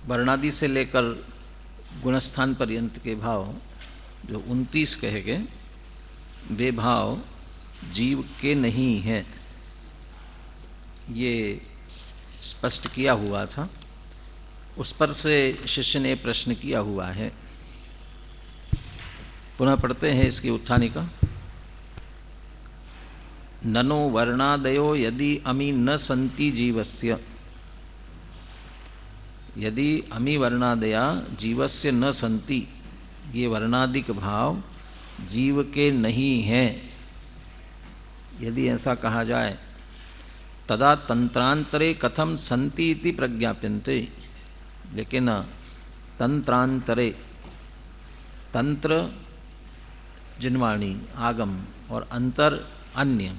वर्णादि से लेकर गुणस्थान पर्यंत के भाव जो 29 कहे गए, वे भाव जीव के नहीं हैं, ये स्पष्ट किया हुआ था। उस पर से शिष्य ने प्रश्न किया हुआ है। पुनः पढ़ते हैं इसकी उत्थानिका। ननो वर्णादयो यदि अमी न संति जीवस्य, यदि अमी वर्णादया जीवस्य न संति, ये वर्णादिक भाव जीव के नहीं हैं, यदि ऐसा कहा जाए, तदा तंत्रांतरे कथम संति इति प्रज्ञाप्यन्ते। लेकिन तंत्रांतरे, तंत्र जिनवाणी आगम और अंतर अन्य,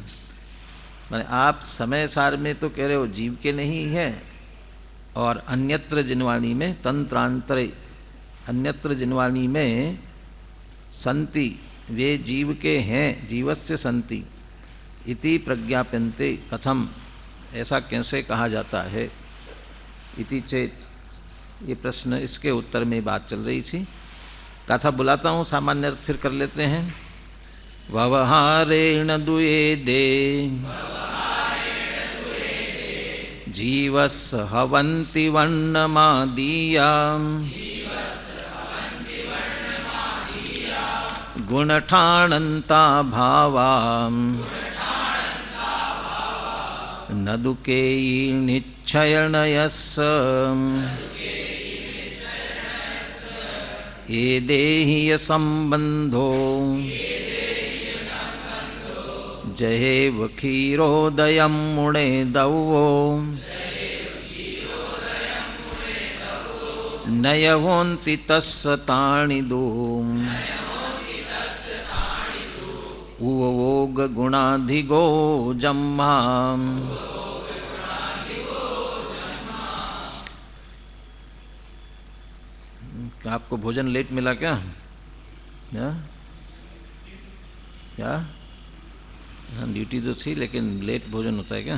माने आप समय सार में तो कह रहे हो जीव के नहीं है, और अन्यत्र जिनवाणी में तंत्रांतरे, अन्यत्र जिनवाणी में संति, वे जीव के हैं, जीवस्य संति इति प्रज्ञाप्यन्ते कथम, ऐसा कैसे कहा जाता है। इति चेत, ये प्रश्न, इसके उत्तर में बात चल रही थी। कथा बुलाता हूँ, सामान्य अर्थ फिर कर लेते हैं। व्यवहारेण दुयेदे जीवस् हवन्ति वर्णमादीया गुणठाणन्ता भावा न दुःखेयि निश्चयणयस्स एदेहि संबंधो जहेव क्षीरोदयं मुणे दवो नयवोन्ति तस्य ताणिदो उवोग गुणाधिगो जम्मा। आपको भोजन लेट मिला क्या? क्या? हाँ, ड्यूटी तो थी लेकिन लेट भोजन होता है क्या?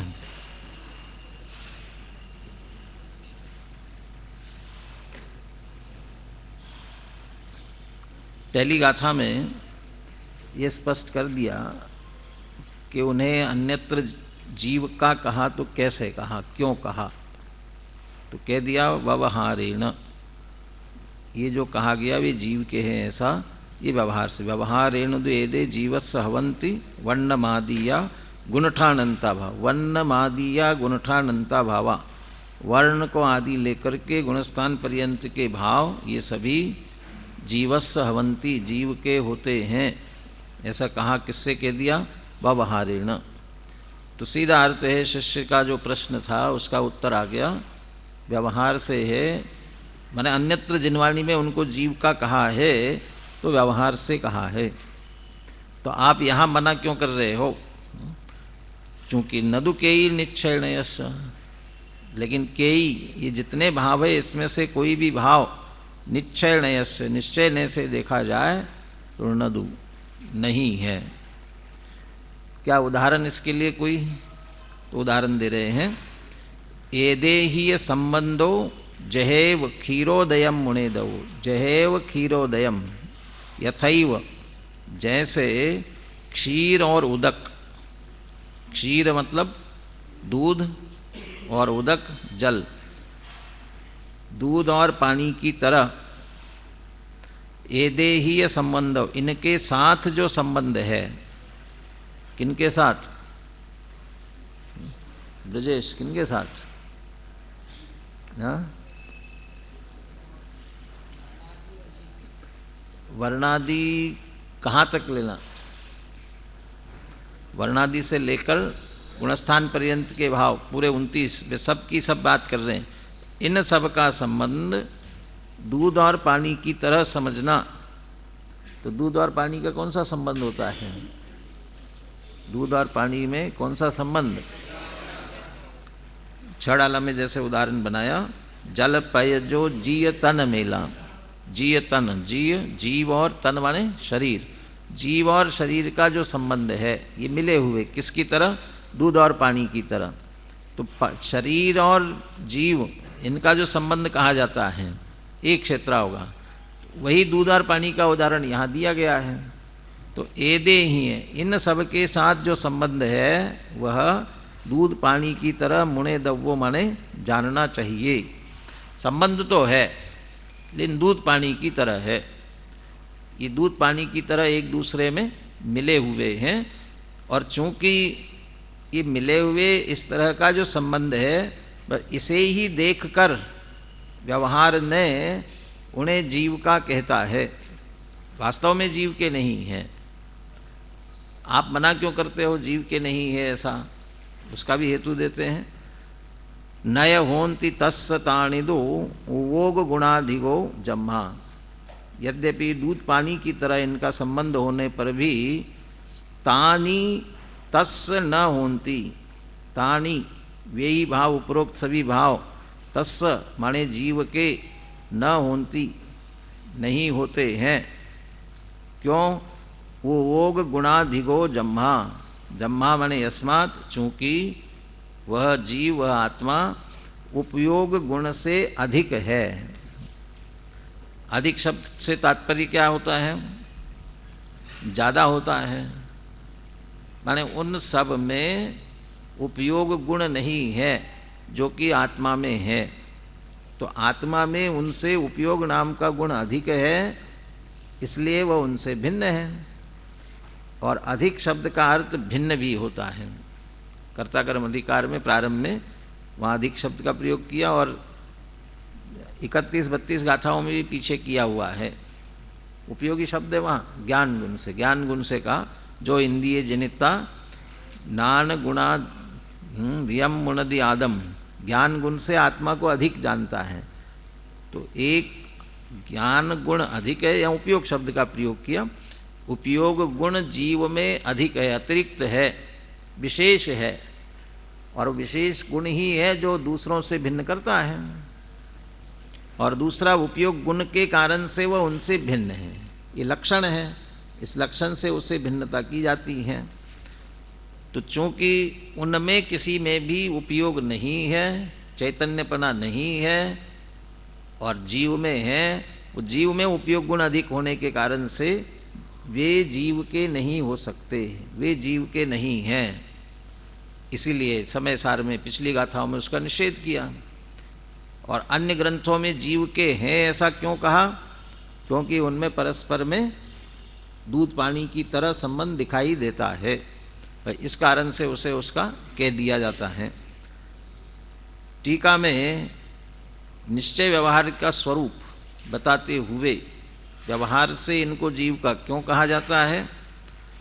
पहली गाथा में ये स्पष्ट कर दिया कि उन्हें अन्यत्र जीव का कहा तो कैसे कहा, क्यों कहा, तो कह दिया व्यवहारेण, ये जो कहा गया वे जीव के हैं ऐसा, ये व्यवहार से। व्यवहारेण द्वेदे जीवस्य हवन्ति वर्णमादीया गुणठानंता भाव, वर्णमादीया गुणठानंता भावा, वर्ण को आदि लेकर के गुणस्थान पर्यंत के भाव ये सभी जीवस्य हवन्ति, जीव के होते हैं, ऐसा कहा। किससे कह दिया? व्यवहारेण। तो सीधा अर्थ है, शिष्य का जो प्रश्न था उसका उत्तर आ गया, व्यवहार से है, माने अन्यत्र जिनवाणी में उनको जीव का कहा है तो व्यवहार से कहा है। तो आप यहाँ मना क्यों कर रहे हो? चूँकि नदु केयी निश्चयणयस, लेकिन केयी, ये जितने भाव है इसमें से कोई भी भाव निश्चयणयस, निश्चय से देखा जाए तो नदु नहीं है। क्या उदाहरण इसके लिए कोई? तो उदाहरण दे रहे हैं, एदेहि संबंधो जहेव क्षीरोदयम मुनेदव, जहेव क्षीरोदयम, यथैव, जैसे क्षीर और उदक, क्षीर मतलब दूध और उदक जल, दूध और पानी की तरह, एदेहि संबंध, इनके साथ जो संबंध है, किनके साथ? ब्रजेश, किनके साथ? हाँ, वर्णादि कहाँ तक लेना? वर्णादि से लेकर गुणस्थान पर्यंत के भाव पूरे 29, वे सब की सब बात कर रहे हैं। इन सब का संबंध दूध और पानी की तरह समझना। तो दूध और पानी का कौन सा संबंध होता है? दूध और पानी में कौन सा संबंध? छड़ाला में जैसे उदाहरण बनाया, जल पय जो जीय तन मेला, जीय तन, जीय जीव और तन माने शरीर, जीव और शरीर का जो संबंध है ये मिले हुए, किसकी तरह? दूध और पानी की तरह। तो शरीर और जीव इनका जो संबंध कहा जाता है एक क्षेत्र होगा, वही दूध और पानी का उदाहरण यहाँ दिया गया है। तो एदे ही है, इन सब के साथ जो संबंध है वह दूध पानी की तरह मुणे दव्वो माने जानना चाहिए। संबंध तो है लेकिन दूध पानी की तरह है। ये दूध पानी की तरह एक दूसरे में मिले हुए हैं, और चूंकि ये मिले हुए इस तरह का जो संबंध है, बस इसे ही देखकर व्यवहार ने उन्हें जीव का कहता है, वास्तव में जीव के नहीं है। आप मना क्यों करते हो जीव के नहीं है ऐसा? उसका भी हेतु देते हैं। नय होन्ति तस्स ताणिदो वोग गुणाधिगो जम्मा। यद्यपि दूध पानी की तरह इनका संबंध होने पर भी तानी तस्स न होन्ति, तानी वे ही भाव उपरोक्त सभी भाव, तस्स माने जीव के, न होन्ति नहीं होते हैं। क्यों? वो वोग गुणाधिगो जम्मा, जम्मा माने यस्मात्, चूँकि वह जीव वह आत्मा उपयोग गुण से अधिक है। अधिक शब्द से तात्पर्य क्या होता है? ज़्यादा होता है, माने उन सब में उपयोग गुण नहीं है जो कि आत्मा में है। तो आत्मा में उनसे उपयोग नाम का गुण अधिक है, इसलिए वह उनसे भिन्न है। और अधिक शब्द का अर्थ भिन्न भी होता है। कर्ता कर्म अधिकार में प्रारंभ में वहाँ अधिक शब्द का प्रयोग किया, और 31-32 गाथाओं में भी पीछे किया हुआ है। उपयोगी शब्द है वहाँ ज्ञान गुण से, ज्ञान गुण से कहा जो इंद्रिय जनिता नान गुणा यम मुनदि आदम, ज्ञान गुण से आत्मा को अधिक जानता है। तो एक ज्ञान गुण अधिक है, या उपयोग शब्द का प्रयोग किया। उपयोग गुण जीव में अधिक है, अतिरिक्त है, विशेष है, और विशेष गुण ही है जो दूसरों से भिन्न करता है। और दूसरा उपयोग गुण के कारण से वह उनसे भिन्न है, ये लक्षण है, इस लक्षण से उससे भिन्नता की जाती है। तो चूँकि उनमें किसी में भी उपयोग नहीं है, चैतन्यपना नहीं है, और जीव में है, वो जीव में उपयोग गुण अधिक होने के कारण से वे जीव के नहीं हो सकते, वे जीव के नहीं हैं। इसीलिए समय सार में पिछली गाथाओं में उसका निषेध किया। और अन्य ग्रंथों में जीव के हैं ऐसा क्यों कहा? क्योंकि उनमें परस्पर में दूध पानी की तरह संबंध दिखाई देता है, इस कारण से उसे उसका कह दिया जाता है। टीका में निश्चय व्यवहार का स्वरूप बताते हुए व्यवहार से इनको जीव का क्यों कहा जाता है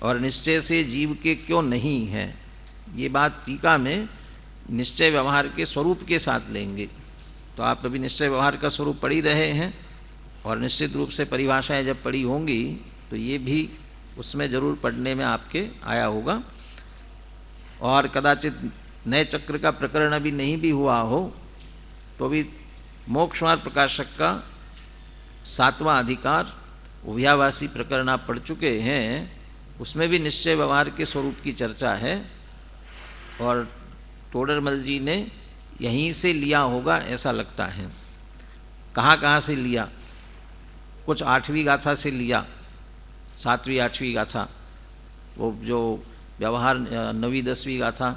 और निश्चय से जीव के क्यों नहीं है, ये बात टीका में निश्चय व्यवहार के स्वरूप के साथ लेंगे। तो आप अभी निश्चय व्यवहार का स्वरूप पढ़ ही रहे हैं, और निश्चित रूप से परिभाषाएं जब पढ़ी होंगी तो ये भी उसमें जरूर पढ़ने में आपके आया होगा। और कदाचित नए चक्र का प्रकरण अभी नहीं भी हुआ हो तो भी मोक्षमार्ग प्रकाशक का 7वां अधिकार उभयावासी प्रकरण आप पढ़ चुके हैं, उसमें भी निश्चय व्यवहार के स्वरूप की चर्चा है। और टोडरमल जी ने यहीं से लिया होगा ऐसा लगता है। कहाँ से लिया? कुछ 8वीं गाथा से लिया, 7वीं 8वीं गाथा, वो जो व्यवहार 9वीं 10वीं गाथा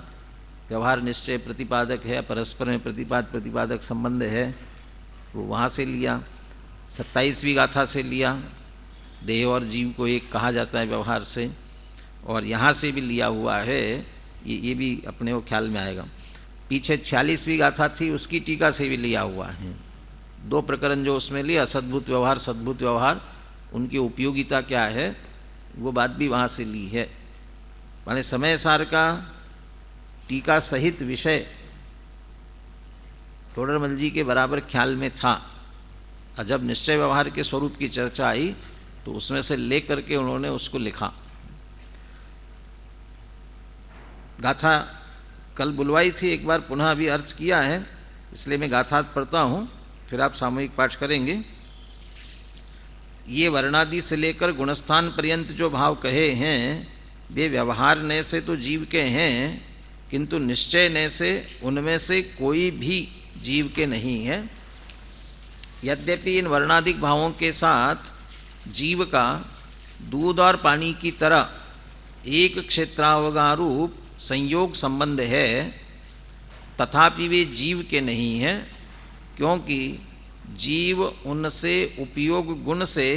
व्यवहार निश्चय प्रतिपादक है, परस्पर में प्रतिपादक संबंध है, वो वहाँ से लिया। 27वीं गाथा से लिया, देह और जीव को एक कहा जाता है व्यवहार से, और यहाँ से भी लिया हुआ है, ये भी अपने को ख्याल में आएगा। पीछे 46वीं गाथा थी, उसकी टीका से भी लिया हुआ है। 2 प्रकरण जो उसमें लिया, असद्भुत व्यवहार सद्भुत व्यवहार, उनकी उपयोगिता क्या है वो बात भी वहाँ से ली है। माने समय सार का टीका सहित विषय टोडरमल जी के बराबर ख्याल में था, और जब निश्चय व्यवहार के स्वरूप की चर्चा आई तो उसमें से ले करके उन्होंने उसको लिखा। गाथा कल बुलवाई थी, एक बार पुनः अभी अर्ज किया है, इसलिए मैं गाथा पढ़ता हूँ, फिर आप सामूहिक पाठ करेंगे। ये वर्णादि से लेकर गुणस्थान पर्यंत जो भाव कहे हैं वे व्यवहार ने से तो जीव के हैं, किंतु निश्चय ने से उनमें से कोई भी जीव के नहीं है। यद्यपि इन वर्णाधिक भावों के साथ जीव का दूध और पानी की तरह एक क्षेत्रावगारूप संयोग संबंध है, तथापि वे जीव के नहीं हैं, क्योंकि जीव उनसे उपयोग गुण से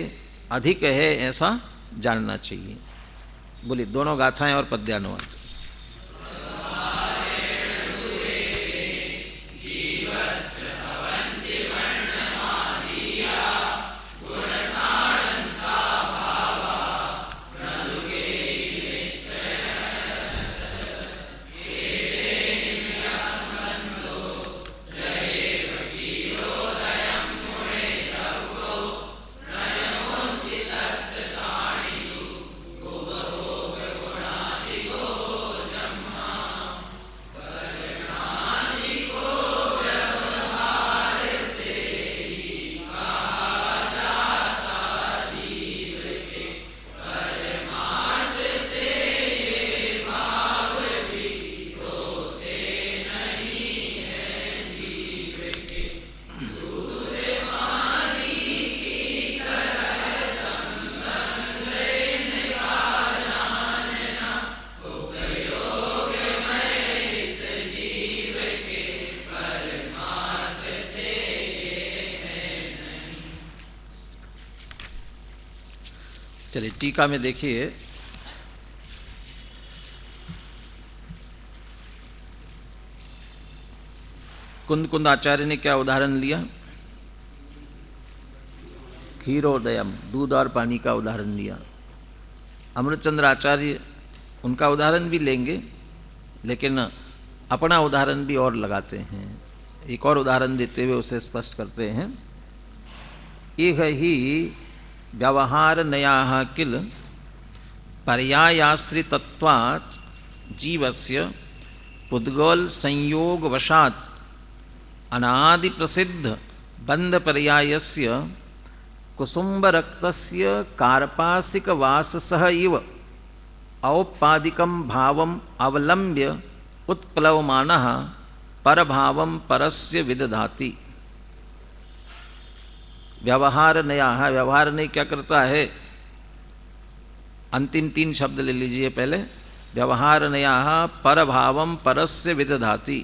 अधिक है, ऐसा जानना चाहिए। बोलिए दोनों गाथाएं और पद्यानुवाद। चलिए टीका में देखिए, कुंद कुंद आचार्य ने क्या उदाहरण लिया? क्षीरोदयम, दूध और पानी का उदाहरण लिया। अमृतचंद्र आचार्य उनका उदाहरण भी लेंगे, लेकिन अपना उदाहरण भी और लगाते हैं। एक और उदाहरण देते हुए उसे स्पष्ट करते हैं। इह ही व्यवहार नया किल पर्यायाश्रितत्वात् जीवस्य पुद्गल संयोग वशात् अनादि प्रसिद्ध बंध पर्यायस्य कुसुम्ब रक्तस्य कार्पासिक वाससः इव औपादिकं भावम् अवलंब्य उत्प्लवमानः परभावं परस्य विदधाति। व्यवहार नया है, व्यवहार नहीं क्या करता है? अंतिम तीन शब्द ले लीजिए पहले। व्यवहार नया परभावम परस्य विदधाति,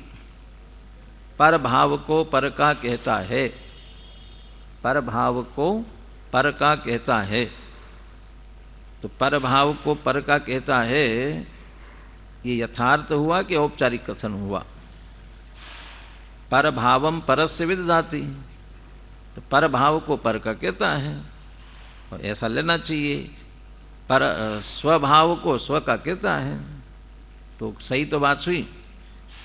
पर भाव को पर का कहता है, पर भाव को पर का कहता है। तो पर भाव को पर का कहता है, ये यथार्थ हुआ कि औपचारिक कथन हुआ? पर भावम परस्य विदधाति, तो पर भाव को पर का कहता है और ऐसा लेना चाहिए। पर स्वभाव को स्व का कहता है, तो सही तो बात हुई।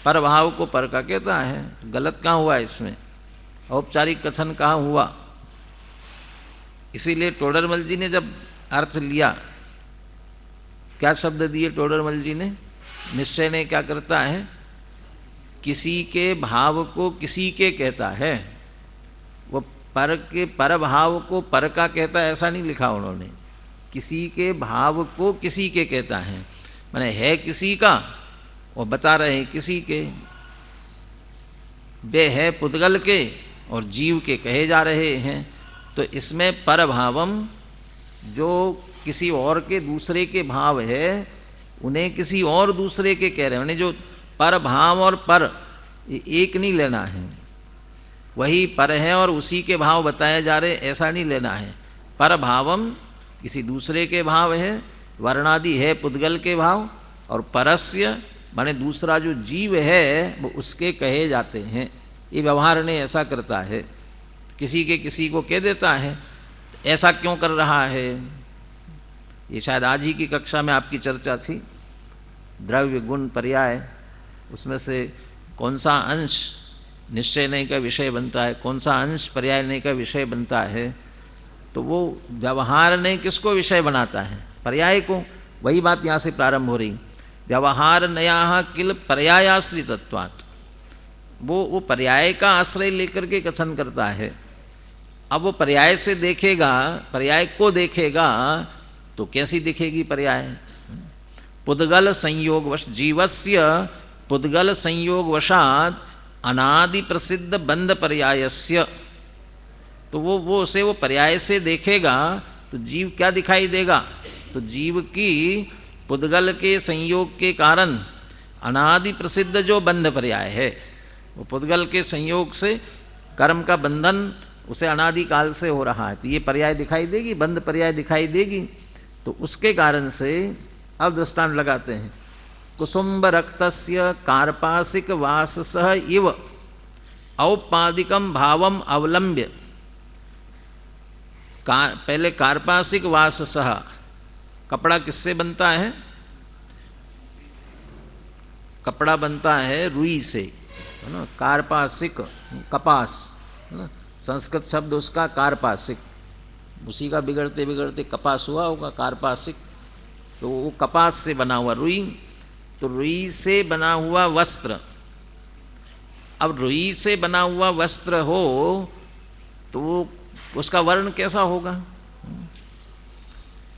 पर भाव को पर का कहता है, गलत कहाँ हुआ इसमें? औपचारिक कथन कहाँ हुआ? इसीलिए टोडरमल जी ने जब अर्थ लिया, क्या शब्द दिए टोडरमल जी ने? निश्चय ने क्या करता है? किसी के भाव को किसी के कहता है। वो पर के पर भाव को पर का कहता है ऐसा नहीं लिखा उन्होंने। किसी के भाव को किसी के कहता है, माने है किसी का और बता रहे हैं किसी के। वे है पुद्गल के और जीव के कहे जा रहे हैं। तो इसमें पर भावम, जो किसी और के दूसरे के भाव है उन्हें किसी और दूसरे के कह रहे हैं। जो पर भाव और पर ये एक नहीं लेना है, वही पर है और उसी के भाव बताए जा रहे, ऐसा नहीं लेना है। पर भावम किसी दूसरे के भाव है, वर्णादि है पुद्गल के भाव, और परस्य माने दूसरा जो जीव है वो उसके कहे जाते हैं। ये व्यवहार ने ऐसा करता है, किसी के किसी को कह देता है। ऐसा क्यों कर रहा है? ये शायद आज ही की कक्षा में आपकी चर्चा थी, द्रव्य गुण पर्याय, उसमें से कौन सा अंश निश्चय नहीं का विषय बनता है, कौन सा अंश पर्याय नहीं का विषय बनता है। तो वो व्यवहार नहीं किसको विषय बनाता है? पर्याय को। वही बात यहाँ से प्रारंभ हो रही। व्यवहार नया किल पर्यायाश्रितत्वात्, वो पर्याय का आश्रय लेकर के कथन करता है। अब वो पर्याय से देखेगा, पर्याय को देखेगा तो कैसी दिखेगी पर्याय? पुद्गल संयोग वश जीवस्य पुद्गल संयोग वशात अनादि प्रसिद्ध बंध पर्यायस्य, तो वो उसे वो पर्याय से देखेगा तो जीव क्या दिखाई देगा, तो जीव की पुद्गल के संयोग के कारण अनादि प्रसिद्ध जो बंध पर्याय है, वो पुद्गल के संयोग से कर्म का बंधन उसे अनादि काल से हो रहा है, तो ये पर्याय दिखाई देगी, बंध पर्याय दिखाई देगी। तो उसके कारण से अब दृष्टांत लगाते हैं। कुसुम्ब रक्तस्य कार्पासिक वाससः इव औपादिकम भावम अवलंब्य, पहले कार्पासिक वाससः, कपड़ा किससे बनता है, कपड़ा बनता है रुई से, है ना, कार्पासिक कपास, है ना, संस्कृत शब्द उसका कार्पासिक, उसी का बिगड़ते बिगड़ते कपास हुआ होगा कार्पासिक, तो वो कपास से बना हुआ रुई, तो रुई से बना हुआ वस्त्र, अब रुई से बना हुआ वस्त्र हो तो वो उसका वर्ण कैसा होगा,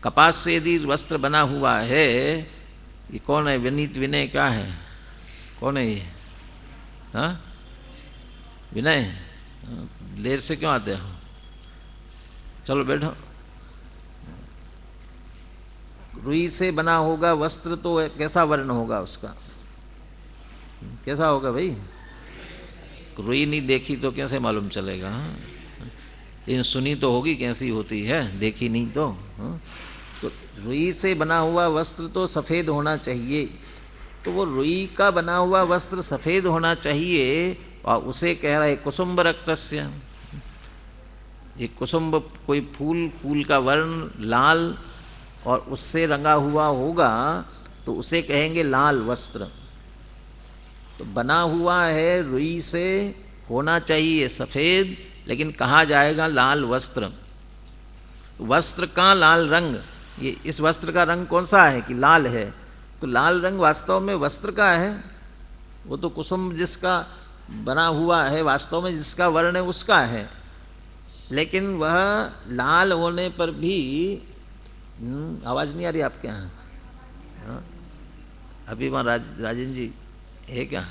कपास से यदि वस्त्र बना हुआ है, ये कौन है, विनीत विनय क्या है, कौन है ये, हाँ विनय, देर से क्यों आते हो, चलो बैठो। रुई से बना होगा वस्त्र तो कैसा वर्ण होगा उसका, कैसा होगा भाई, रुई नहीं देखी तो कैसे मालूम चलेगा, लेकिन सुनी तो होगी कैसी होती है, देखी नहीं तो। तो रुई से बना हुआ वस्त्र तो सफ़ेद होना चाहिए, तो वो रुई का बना हुआ वस्त्र सफ़ेद होना चाहिए, और उसे कह रहा है कुसुम्ब रक्तस्य, ये कुसुम्ब कोई फूल का वर्ण लाल और उससे रंगा हुआ होगा तो उसे कहेंगे लाल वस्त्र। तो बना हुआ है रुई से, होना चाहिए सफ़ेद, लेकिन कहा जाएगा लाल वस्त्र। वस्त्र का लाल रंग, ये इस वस्त्र का रंग कौन सा है कि लाल है, तो लाल रंग वास्तव में वस्त्र का है, वो तो कुसुम जिसका बना हुआ है वास्तव में जिसका वर्ण है उसका है, लेकिन वह लाल होने पर भी आवाज़ नहीं आ रही आपके यहाँ, हाँ? अभी वहाँ राजेंद्र जी है क्या,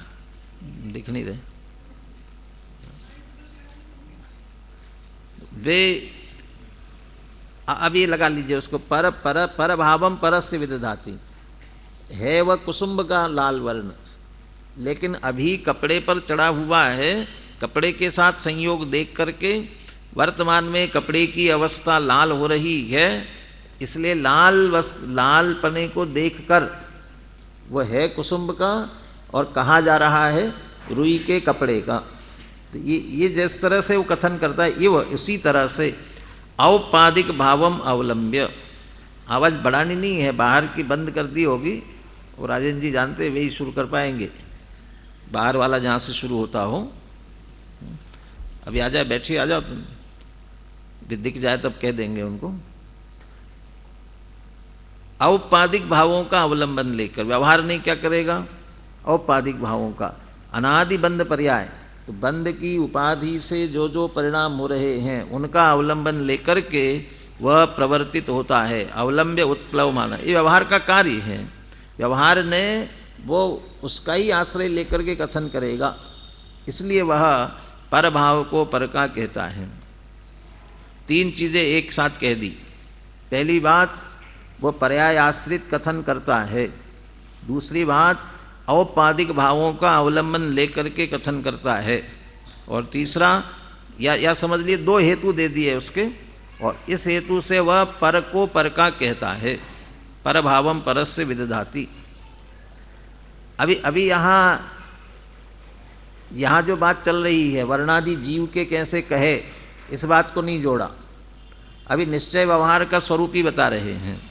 दिख नहीं रहे, वे अब ये लगा लीजिए उसको, पर पर पर भावम परस्य विदधाति है, वह कुसुम्ब का लाल वर्ण, लेकिन अभी कपड़े पर चढ़ा हुआ है, कपड़े के साथ संयोग देख करके वर्तमान में कपड़े की अवस्था लाल हो रही है, इसलिए लाल पने को देखकर वह है कुसुम्ब का और कहा जा रहा है रुई के कपड़े का। तो ये जिस तरह से वो कथन करता है, ये उसी तरह से औपादिक भावम अवलंब्य, आवाज़ बढ़ानी नहीं है, बाहर की बंद कर दी होगी, और राजेंद्र जी जानते हैं वही शुरू कर पाएंगे, बाहर वाला जहाँ से शुरू होता हो। अभी आ जाए, बैठिए, आ जाओ तुम, दिख जाए तब कह देंगे उनको। औपादिक भावों का अवलंबन लेकर व्यवहार नहीं क्या करेगा, औपादिक भावों का, अनादि बंध पर्याय, तो बंध की उपाधि से जो जो परिणाम हो रहे हैं उनका अवलंबन लेकर के वह प्रवर्तित होता है। अवलंब्य उत्प्लव माना, ये व्यवहार का कार्य है, व्यवहार ने वो उसका ही आश्रय लेकर के कथन करेगा, इसलिए वह पर भाव को पर का कहता है। तीन चीज़ें एक साथ कह दी। पहली बात, वो पर्याय आश्रित कथन करता है। दूसरी बात, औपादिक भावों का अवलंबन लेकर के कथन करता है। और तीसरा, या समझ लिए दो हेतु दे दिए उसके, और इस हेतु से वह पर को पर का कहता है। पर भावम परस्य विदधाति। अभी यहाँ जो बात चल रही है वर्णादि जीव के कैसे कहे, इस बात को नहीं जोड़ा। अभी निश्चय व्यवहार का स्वरूप ही बता रहे हैं,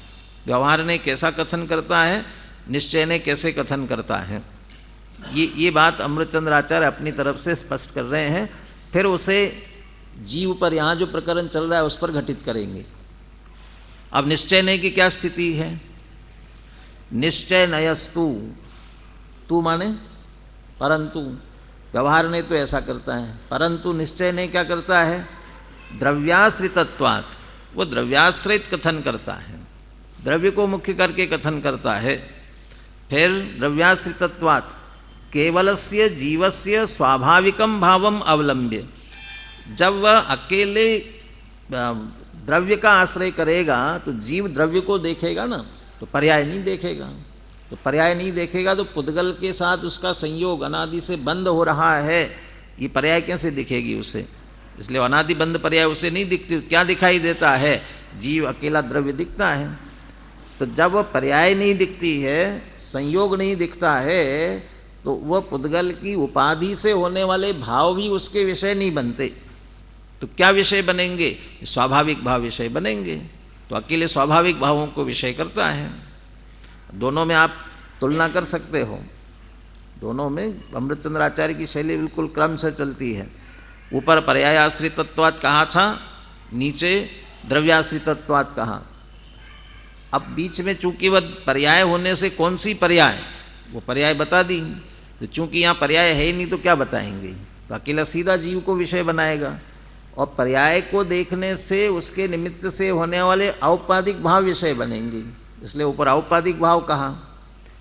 व्यवहार ने कैसा कथन करता है, निश्चय ने कैसे कथन करता है। ये बात अमृतचंद्र आचार्य अपनी तरफ से स्पष्ट कर रहे हैं, फिर उसे जीव पर यहाँ जो प्रकरण चल रहा है उस पर घटित करेंगे। अब निश्चय ने की क्या स्थिति है, निश्चय नयस्तु, तू माने परंतु, व्यवहार ने तो ऐसा करता है, परंतु निश्चय ने क्या करता है, द्रव्याश्रितत्वात्, वो द्रव्याश्रित कथन करता है, द्रव्य को मुख्य करके कथन करता है। फिर द्रव्याश्रितत्वात्, केवलस्य जीवस्य स्वाभाविकम भावम अवलंब्य, जब वह अकेले द्रव्य का आश्रय करेगा तो जीव द्रव्य को देखेगा ना, तो पर्याय नहीं देखेगा। तो पर्याय नहीं देखेगा तो पुद्गल के साथ उसका संयोग अनादि से बंद हो रहा है, ये पर्याय कैसे दिखेगी उसे? इसलिए अनादि बंद पर्याय उसे नहीं दिखती। क्या दिखाई देता है? जीव अकेला द्रव्य दिखता है। तो जब वह पर्याय नहीं दिखती है, संयोग नहीं दिखता है, तो वह पुद्गल की उपाधि से होने वाले भाव भी उसके विषय नहीं बनते। तो क्या विषय बनेंगे? स्वाभाविक भाव विषय बनेंगे। तो अकेले स्वाभाविक भावों को विषय करता है। दोनों में आप तुलना कर सकते हो, दोनों में अमृतचंद्र आचार्य की शैली बिल्कुल क्रम से चलती है। ऊपर पर्यायाश्रितत्वात् कहा था, नीचे द्रव्याश्रितत्वात् कहा। अब बीच में चूंकि वह पर्याय होने से कौन सी पर्याय, वो पर्याय बता दी। तो चूंकि यहाँ पर्याय है ही नहीं तो क्या बताएंगे? तो अकेला सीधा जीव को विषय बनाएगा। और पर्याय को देखने से उसके निमित्त से होने वाले औपाधिक भाव विषय बनेंगे, इसलिए ऊपर औपाधिक भाव कहा।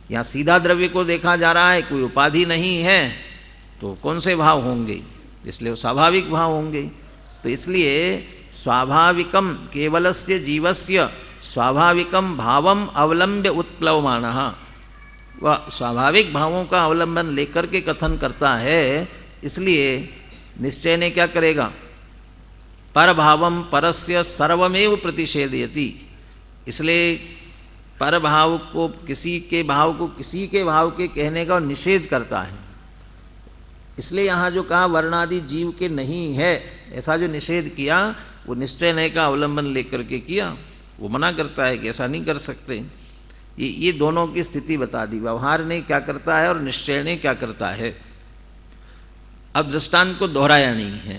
यहाँ सीधा द्रव्य को देखा जा रहा है, कोई उपाधि नहीं है, तो कौन से भाव होंगे? इसलिए वो स्वाभाविक भाव होंगे। तो इसलिए स्वाभाविकम केवलस्य जीवस्य स्वाभाविकम भावम अवलंब्य उत्प्लवमानः, वह स्वाभाविक भावों का अवलंबन लेकर के कथन करता है। इसलिए निश्चय ने क्या करेगा? पर भावम परस्य सर्वमेव प्रतिषेधयति। इसलिए पर भाव को, किसी के भाव को किसी के भाव के कहने का निषेध करता है। इसलिए यहाँ जो कहा वर्णादि जीव के नहीं है, ऐसा जो निषेध किया वो निश्चय ने का अवलंबन लेकर के किया। वो मना करता है कि ऐसा नहीं कर सकते। ये दोनों की स्थिति बता दी, व्यवहार ने क्या करता है और निश्चय ने क्या करता है। अब दृष्टांत को दोहराया नहीं है,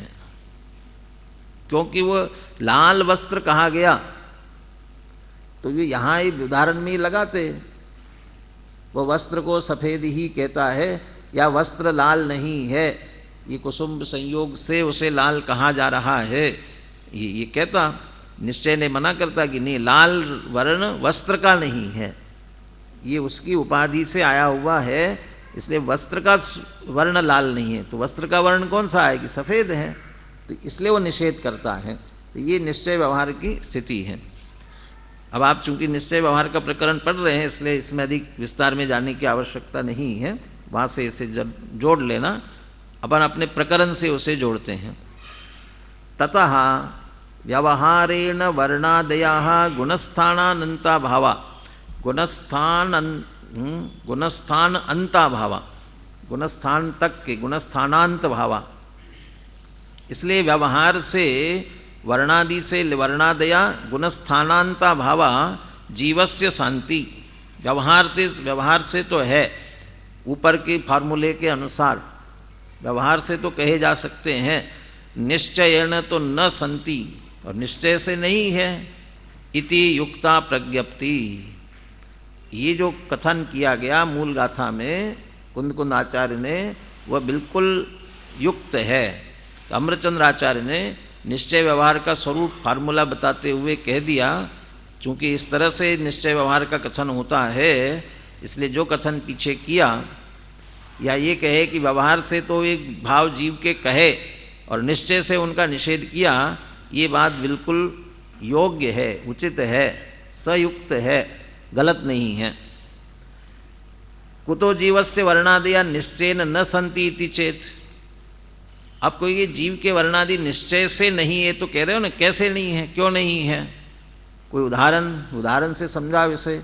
क्योंकि वो लाल वस्त्र कहा गया तो ये यहाँ एक उदाहरण में ही लगाते। वो वस्त्र को सफ़ेद ही कहता है या वस्त्र लाल नहीं है, ये कुसुम संयोग से उसे लाल कहा जा रहा है, ये कहता। निश्चय ने मना करता कि नहीं, लाल वर्ण वस्त्र का नहीं है, ये उसकी उपाधि से आया हुआ है, इसलिए वस्त्र का वर्ण लाल नहीं है। तो वस्त्र का वर्ण कौन सा है? कि सफ़ेद है, तो इसलिए वो निषेध करता है। तो ये निश्चय व्यवहार की स्थिति है। अब आप चूंकि निश्चय व्यवहार का प्रकरण पढ़ रहे हैं, इसलिए इसमें अधिक विस्तार में जाने की आवश्यकता नहीं है, वहाँ से इसे जोड़ लेना। अपन अपने प्रकरण से उसे जोड़ते हैं। ततः व्यवहारेण वर्णादयाः गुणस्थानानंता भावा, गुणस्थान अंता भावा, गुणस्थान तक के गुणस्थानांत भावा। इसलिए व्यवहार से, वर्णादि से वर्णादया गुणस्थानांता भावा जीवस्य शांति। व्यवहार से तो है, ऊपर के फार्मूले के अनुसार व्यवहार से तो कहे जा सकते हैं, निश्चयेन तो न संति, और निश्चय से नहीं है। इति युक्ता प्रज्ञप्ति, ये जो कथन किया गया मूल गाथा में कुंद आचार्य ने, वह बिल्कुल युक्त है। तो अमृतचंद्र आचार्य ने निश्चय व्यवहार का स्वरूप फार्मूला बताते हुए कह दिया, चूँकि इस तरह से निश्चय व्यवहार का कथन होता है, इसलिए जो कथन पीछे किया, या ये कहे कि व्यवहार से तो एक भाव जीव के कहे और निश्चय से उनका निषेध किया, ये बात बिल्कुल योग्य है, उचित है, सयुक्त है, गलत नहीं है। कुतो जीवस्य वर्णादया निश्चयेन न सन्ति इति चेत। अब कोई ये जीव के वर्णादि निश्चय से नहीं है तो कह रहे हो ना, कैसे नहीं है, क्यों नहीं है? कोई उदाहरण से समझा इसे।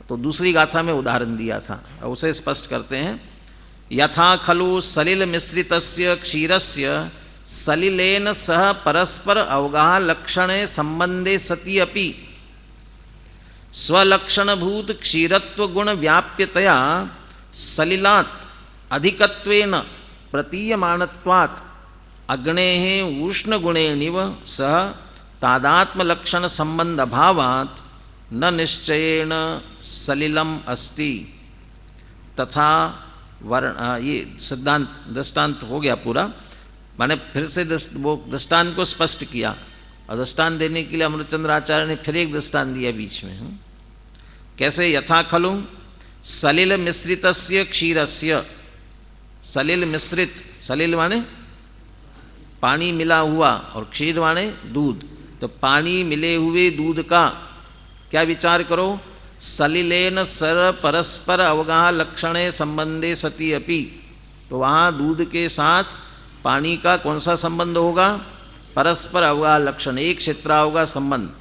तो दूसरी गाथा में उदाहरण दिया था, उसे स्पष्ट करते हैं। यथा खलु सलिल मिश्रितस्य क्षीरस्य सलिलेन सह परस्पर अवगाह लक्षणे संबंधे सति अपि स्वलक्षणभूत क्षीरत्व गुण व्याप्यतया सलिलात् अधिकत्वेन प्रतीयमानत्वात् अग्नेः उष्ण गुणेनिव सह तादात्म लक्षण संबंध अभावात् न निश्चयेन सलिलम अस्ति तथा वर्ण। ये सिद्धांत दृष्टांत हो गया पूरा, मैंने फिर से वो दृष्टांत को स्पष्ट किया, और दृष्टांत देने के लिए अमृतचंद्र आचार्य ने फिर एक दृष्टांत दिया बीच में। कैसे? यथा खलु सलिल मिश्रितस्य क्षीरस्य, सलिल मिश्रित, सलिल माने पानी मिला हुआ और क्षीर माने दूध। तो पानी मिले हुए दूध का क्या विचार करो, सलिलेन सर परस्पर अवगाह लक्षणे संबंधे सति अपि। तो वहाँ दूध के साथ पानी का कौन सा संबंध होगा, परस्पर अवगाह लक्षण, एक क्षेत्रावगाह संबंध।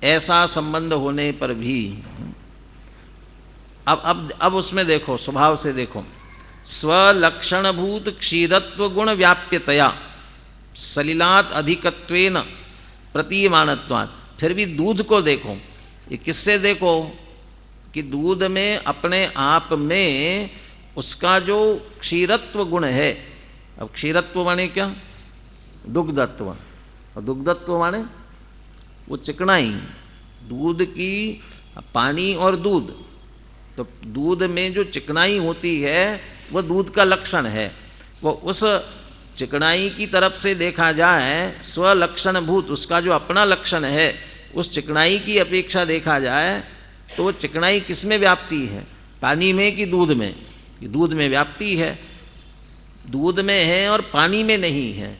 ऐसा संबंध होने पर भी अब उसमें देखो, स्वभाव से देखो, स्वलक्षणभूत क्षीरत्व गुण व्याप्यतया सलिलात अधिकत्वेन प्रतीयमानत्वात्। फिर भी दूध को देखो, ये किससे देखो कि दूध में अपने आप में उसका जो क्षीरत्व गुण है। अब क्षीरत्व माने क्या, दुग्धत्व, और दुग्धत्व माने वो चिकनाई, दूध की, पानी और दूध। तो दूध में जो चिकनाई होती है वो दूध का लक्षण है। वो उस चिकनाई की तरफ से देखा जाए, स्वलक्षण भूत, उसका जो अपना लक्षण है, उस चिकनाई की अपेक्षा देखा जाए तो चिकनाई किस में व्याप्ति है, पानी में कि दूध में? दूध में व्याप्ति है, दूध में है और पानी में नहीं है।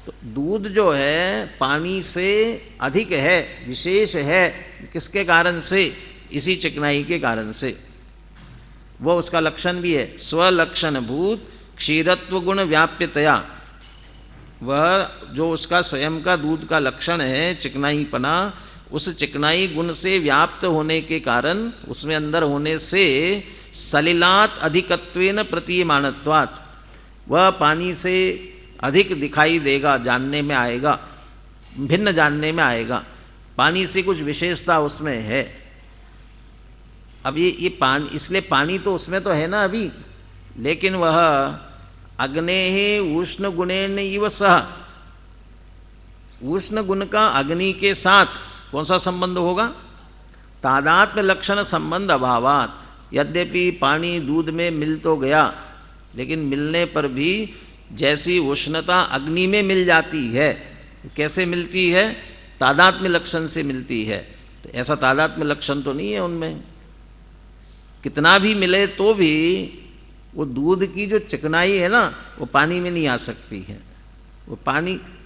तो दूध जो है पानी से अधिक है, विशेष है, किसके कारण से? इसी चिकनाई के कारण से। वो उसका लक्षण भी है, स्वलक्षण भूत क्षीरत्व गुण व्याप्यतया। वह जो उसका स्वयं का दूध का लक्षण है, चिकनाईपना, उस चिकनाई गुण से व्याप्त होने के कारण, उसमें अंदर होने से सलिलात अधिकत्वेन प्रतीयमानत्वात्, वह पानी से अधिक दिखाई देगा, जानने में आएगा, भिन्न जानने में आएगा, पानी से कुछ विशेषता उसमें है। अब ये पानी, इसलिए पानी तो उसमें तो है ना अभी, लेकिन वह अग्नेः उष्ण गुणेन इव सह, उष्ण गुण का अग्नि के साथ कौन सा संबंध होगा? तादात्म्य लक्षण संबंध अभावात। यद्यपि पानी दूध में मिल तो गया, लेकिन मिलने पर भी जैसी उष्णता अग्नि में मिल जाती है, कैसे मिलती है? तादात्म्य लक्षण से मिलती है। तो ऐसा तादात्म्य लक्षण तो नहीं है उनमें। कितना भी मिले तो भी वो दूध की जो चिकनाई है ना, वो पानी में नहीं आ सकती है।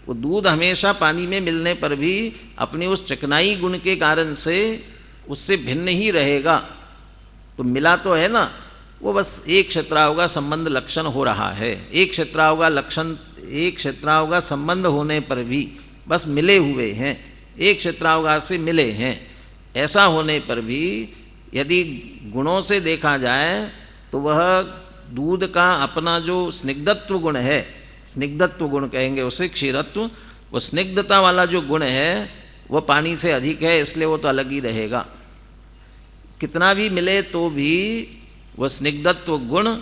वो दूध हमेशा पानी में मिलने पर भी अपने उस चिकनाई गुण के कारण से उससे भिन्न ही रहेगा। तो मिला तो है ना, वो बस एक क्षेत्रावगाह संबंध लक्षण हो रहा है। एक क्षेत्रावगाह लक्षण, एक क्षेत्रावगाह संबंध होने पर भी बस मिले हुए हैं, एक क्षेत्रावगाह से मिले हैं। ऐसा होने पर भी यदि गुणों से देखा जाए तो वह दूध का अपना जो स्निग्धत्व गुण है, स्निग्धत्व गुण कहेंगे उसे, क्षीरत्व, वो स्निग्धता वाला जो गुण है वह पानी से अधिक है, इसलिए वो तो अलग ही रहेगा। कितना भी मिले तो भी वह स्निग्धत्व गुण,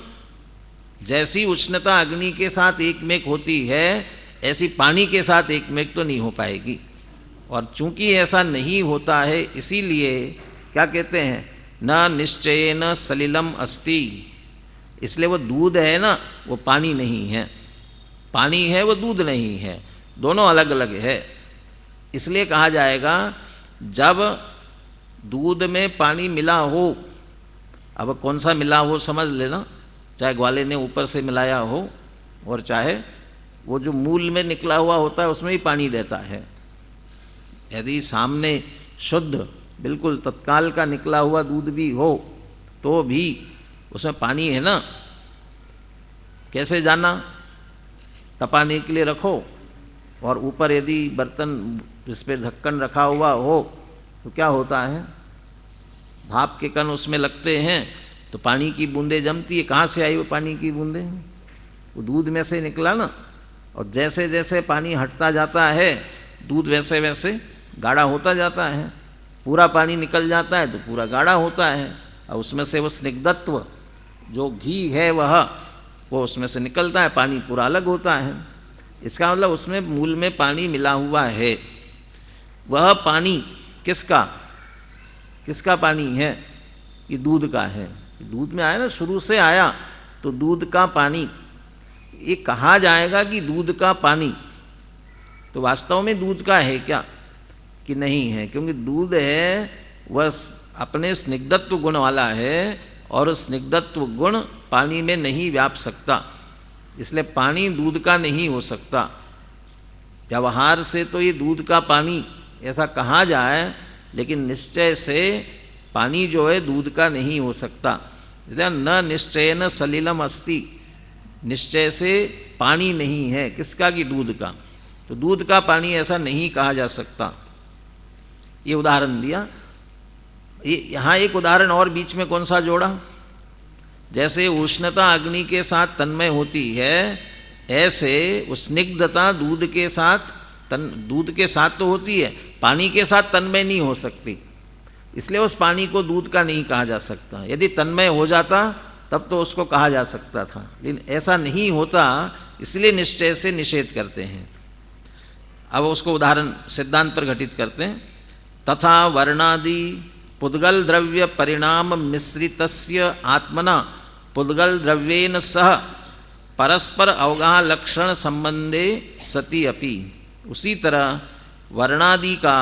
जैसी उष्णता अग्नि के साथ एकमेक होती है, ऐसी पानी के साथ एकमेक तो नहीं हो पाएगी। और चूंकि ऐसा नहीं होता है, इसीलिए क्या कहते हैं, न निश्चयेन सलिलम अस्ति। इसलिए वो दूध है ना, वो पानी नहीं है, पानी है वो दूध नहीं है, दोनों अलग अलग है। इसलिए कहा जाएगा जब दूध में पानी मिला हो, अब कौन सा मिला हो समझ लेना, चाहे ग्वाले ने ऊपर से मिलाया हो और चाहे वो जो मूल में निकला हुआ होता है उसमें भी पानी रहता है। यदि सामने शुद्ध बिल्कुल तत्काल का निकला हुआ दूध भी हो तो भी उसमें पानी है ना। कैसे जाना? तपाने के लिए रखो और ऊपर यदि बर्तन जिस पर ढक्कन रखा हुआ हो तो क्या होता है, भाप के कण उसमें लगते हैं तो पानी की बूंदें जमती है। कहाँ से आई वो पानी की बूंदें? वो दूध में से निकला ना। और जैसे जैसे पानी हटता जाता है दूध वैसे वैसे गाढ़ा होता जाता है। पूरा पानी निकल जाता है तो पूरा गाढ़ा होता है, और उसमें से वो स्निग्धत्व जो घी है वो उसमें से निकलता है, पानी पूरा अलग होता है। इसका मतलब उसमें मूल में पानी मिला हुआ है। वह पानी किसका किसका पानी है? ये दूध का है। दूध में आया ना, शुरू से आया तो दूध का पानी। ये कहा जाएगा कि दूध का पानी, तो वास्तव में दूध का है क्या कि नहीं है? क्योंकि दूध है वह अपने स्निग्धत्व गुण वाला है, और स्निग्धत्व गुण पानी में नहीं व्याप सकता। इसलिए पानी दूध का नहीं हो सकता। व्यवहार से तो ये दूध का पानी ऐसा कहा जाए, लेकिन निश्चय से पानी जो है दूध का नहीं हो सकता। इसलिए न निश्चयन सलिलम अस्ति, निश्चय से पानी नहीं है, किसका कि दूध का। तो दूध का पानी ऐसा नहीं कहा जा सकता। ये उदाहरण दिया। यहाँ एक उदाहरण और बीच में कौन सा जोड़ा, जैसे उष्णता अग्नि के साथ तन्मय होती है, ऐसे स्निग्धता दूध के साथ दूध के साथ तो होती है, पानी के साथ तन्मय नहीं हो सकती। इसलिए उस पानी को दूध का नहीं कहा जा सकता। यदि तन्मय हो जाता तब तो उसको कहा जा सकता था, लेकिन ऐसा नहीं होता, इसलिए निश्चय से निषेध करते हैं। अब उसको उदाहरण सिद्धांत पर घटित करते हैं। तथा वर्णादि पुद्गल द्रव्य परिणाम मिश्रितस्य आत्मना पुद्गल द्रव्येन सह परस्पर अवगाह लक्षण संबंधे सति अपि। उसी तरह वर्णादि का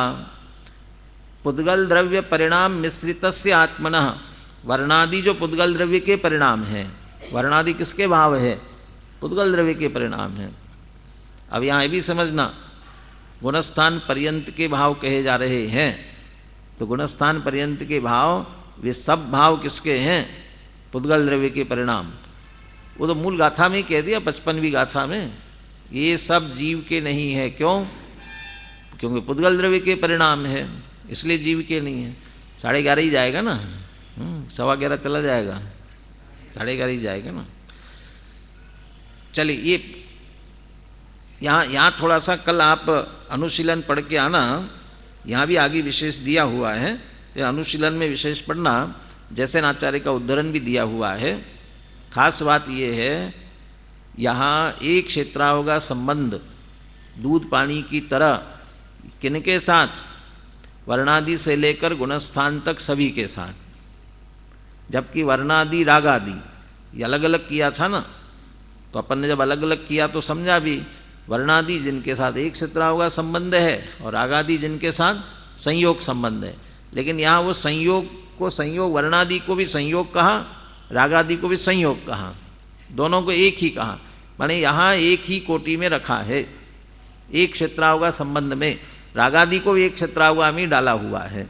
पुद्गल द्रव्य परिणाम मिश्रितस्य आत्मनः, वर्णादि जो पुद्गल द्रव्य के परिणाम है, वर्णादि किसके भाव है, पुद्गल द्रव्य के परिणाम है। अब यहाँ ये भी समझना, गुणस्थान पर्यंत के भाव कहे जा रहे हैं, तो गुणस्थान पर्यंत के भाव वे सब भाव किसके हैं, पुद्गल द्रव्य के परिणाम। वो तो मूल गाथा में कह दिया, 55वीं गाथा में, ये सब जीव के नहीं है। क्यों? क्योंकि पुद्गल द्रव्य के परिणाम है, इसलिए जीव के नहीं है। 11:30 ही जाएगा ना, 11:15 चला जाएगा, 11:30 ही जाएगा ना। चलिए, ये यहाँ थोड़ा सा कल आप अनुशीलन पढ़ के आना, यहाँ भी आगे विशेष दिया हुआ है। ये अनुशीलन में विशेष पढ़ना, जैसे आचार्य का उद्धरण भी दिया हुआ है। खास बात ये है, यहाँ एक क्षेत्रावगा संबंध दूध पानी की तरह किनके साथ, वर्णादि से लेकर गुणस्थान तक सभी के साथ। जबकि वर्णादि रागादि ये अलग अलग किया था ना, तो अपन ने जब अलग अलग किया तो समझा भी, वर्णादि जिनके साथ एक क्षेत्रावगा संबंध है और रागादि जिनके साथ संयोग संबंध है। लेकिन यहाँ वो संयोग को संयोग, वर्णादि को भी संयोग कहा, रागादि को भी संयोग कहा, दोनों को एक ही कहा। माने यहाँ एक ही कोटि में रखा है, एक क्षेत्रावगा संबंध में, रागादि को भी एक क्षेत्रावगा में डाला हुआ है।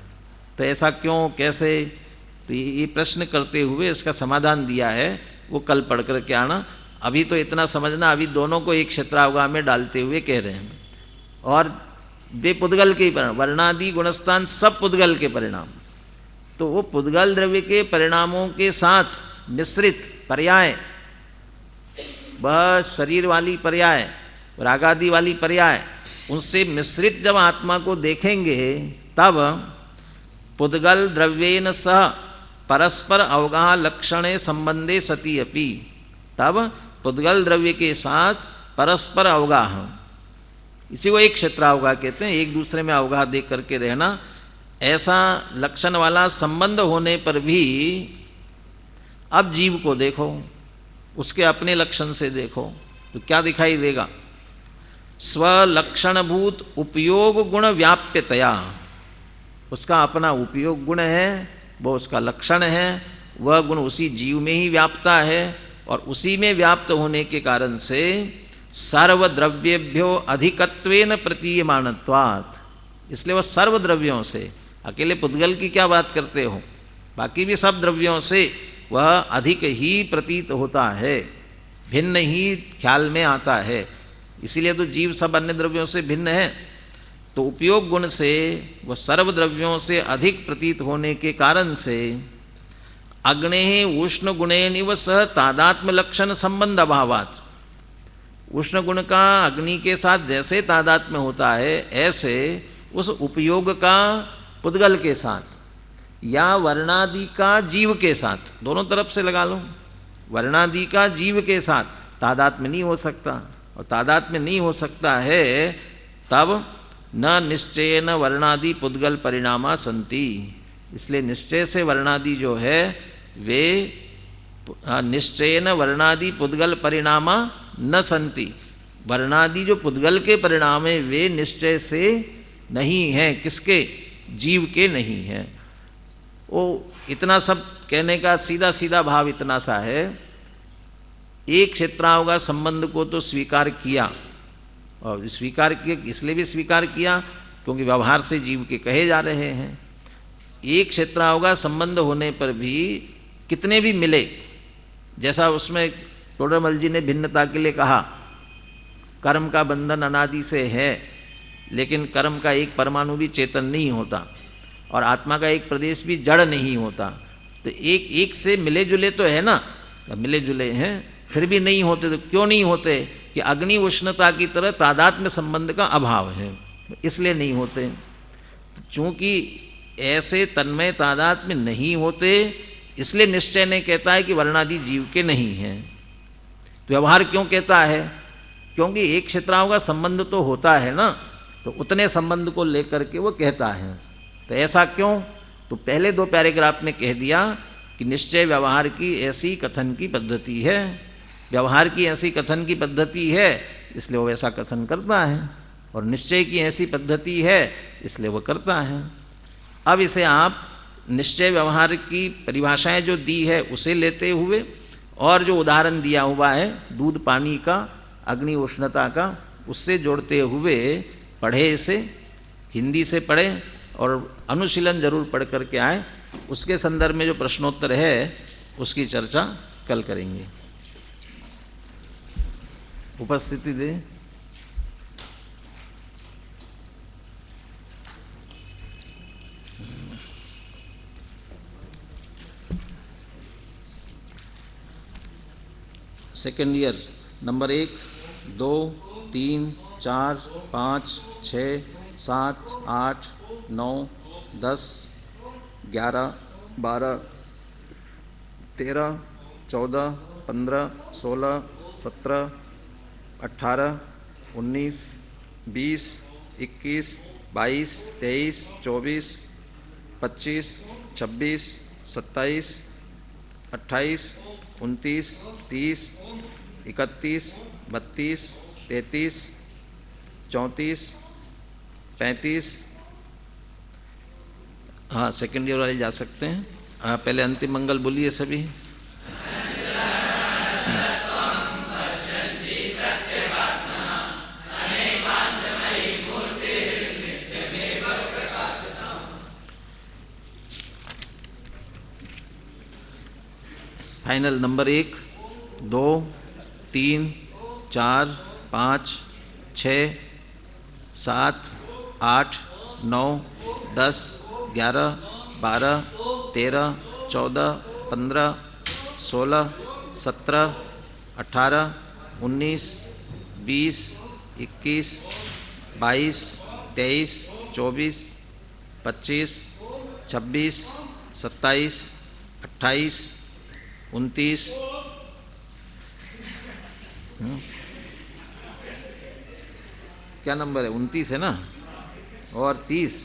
तो ऐसा क्यों, कैसे, तो ये प्रश्न करते हुए इसका समाधान दिया है, वो कल पढ़ कर के आना। अभी तो इतना समझना, अभी दोनों को एक क्षेत्रावगा में डालते हुए कह रहे हैं। और वे पुद्गल के परिणाम, वर्णादि गुणस्थान सब पुद्गल के परिणाम। तो वो पुद्गल द्रव्य के परिणामों के साथ मिश्रित पर्याय, वह शरीर वाली पर्याय, रागादि वाली पर्याय, उनसे मिश्रित जब आत्मा को देखेंगे, तब पुद्गल द्रव्येन सह परस्पर अवगाह लक्षणे संबंधे सति अपि, तब पुद्गल द्रव्य के साथ परस्पर अवगाह, इसी को एक क्षेत्रावगाह कहते हैं, एक दूसरे में अवगाह देख करके रहना। ऐसा लक्षण वाला संबंध होने पर भी अब जीव को देखो, उसके अपने लक्षण से देखो, तो क्या दिखाई देगा, स्वलक्षणभूत उपयोग गुण व्याप्यतया, उसका अपना उपयोग गुण है, वो उसका लक्षण है, वह गुण उसी जीव में ही व्याप्ता है, और उसी में व्याप्त होने के कारण से सर्वद्रव्येभ्यो अधिकत्वेन प्रतीयमानत्वात्, इसलिए वह सर्वद्रव्यों से, अकेले पुद्गल की क्या बात करते हो, बाकी भी सब द्रव्यों से वह अधिक ही प्रतीत होता है, भिन्न ही ख्याल में आता है। इसीलिए तो जीव सब अन्य द्रव्यों से भिन्न है। तो उपयोग गुण से वह सर्वद्रव्यों से अधिक प्रतीत होने के कारण से अग्नेः उष्ण गुणेनिव सह तादात्म्य लक्षण संबंध अभावात्, उष्ण गुण का अग्नि के साथ जैसे तादात्म्य होता है, ऐसे उस उपयोग का पुद्गल के साथ या वर्णादि का जीव के साथ, दोनों तरफ से लगा लो, वर्णादि का जीव के साथ तादात्म्य नहीं हो सकता। और तादात्म्य नहीं हो सकता है तब न निश्चयेन वर्णादि पुद्गल परिणामा सन्ति, इसलिए निश्चय से वर्णादि जो है वे निश्चयेन वर्णादि पुद्गल परिणामा न सन्ति, वर्णादि जो पुद्गल के परिणाम है वे निश्चय से नहीं हैं, किसके, जीव के नहीं हैं। वो इतना सब कहने का सीधा सीधा भाव इतना सा है, एक क्षेत्रावगा संबंध को तो स्वीकार किया, और स्वीकार किया इसलिए भी स्वीकार किया क्योंकि व्यवहार से जीव के कहे जा रहे हैं। एक क्षेत्रावगा संबंध होने पर भी कितने भी मिले, जैसा उसमें टोडरमल जी ने भिन्नता के लिए कहा, कर्म का बंधन अनादि से है, लेकिन कर्म का एक परमाणु भी चेतन नहीं होता और आत्मा का एक प्रदेश भी जड़ नहीं होता। तो एक एक से मिले जुले तो है ना, मिले जुले हैं, फिर भी नहीं होते। तो क्यों नहीं होते? कि अग्नि उष्णता की तरह तादात्म्य संबंध का अभाव है, इसलिए नहीं होते। चूँकि ऐसे तन्मय तादात्म्य नहीं होते, इसलिए निश्चय ने कहता है कि वर्णादि जीव के नहीं हैं। तो व्यवहार क्यों कहता है? क्योंकि एक क्षेत्राओं का संबंध तो होता है ना, तो उतने संबंध को लेकर के वो कहता है। तो ऐसा क्यों? तो पहले 2 पैराग्राफ में कह दिया कि निश्चय व्यवहार की ऐसी कथन की पद्धति है, व्यवहार की ऐसी कथन की पद्धति है इसलिए वो वैसा कथन करता है, और निश्चय की ऐसी पद्धति है इसलिए वो करता है। अब इसे आप निश्चय व्यवहार की परिभाषाएं जो दी है उसे लेते हुए, और जो उदाहरण दिया हुआ है दूध पानी का, अग्नि उष्णता का, उससे जोड़ते हुए पढ़े, इसे हिंदी से पढ़े और अनुशीलन जरूर पढ़ करके आए। उसके संदर्भ में जो प्रश्नोत्तर है उसकी चर्चा कल करेंगे। उपस्थिति दे। Second year number 1, 2, 3, 4, 5, 6, 7, 8, 9, 10, 11, 12, 13, 14, 15, 16, 17, 18, 19, 20, 21, 22, 23, 24, 25, 26, 27, 28, 29, 30, 31, 32, 33, 34, 35। हाँ, सेकेंड ईयर वाले जा सकते हैं। हाँ, पहले अंतिम मंगल बोलिए सभी। फाइनल नंबर 1, 2, 3, 4, 5, 6, 7, 8, 9, 10, 11, 12, 13, 14, 15, 16, 17, 18, 19, 20, 21, 22, 23, 24, 25, 26, 27, 28, 29, क्या नंबर है? 29 है ना, और 30।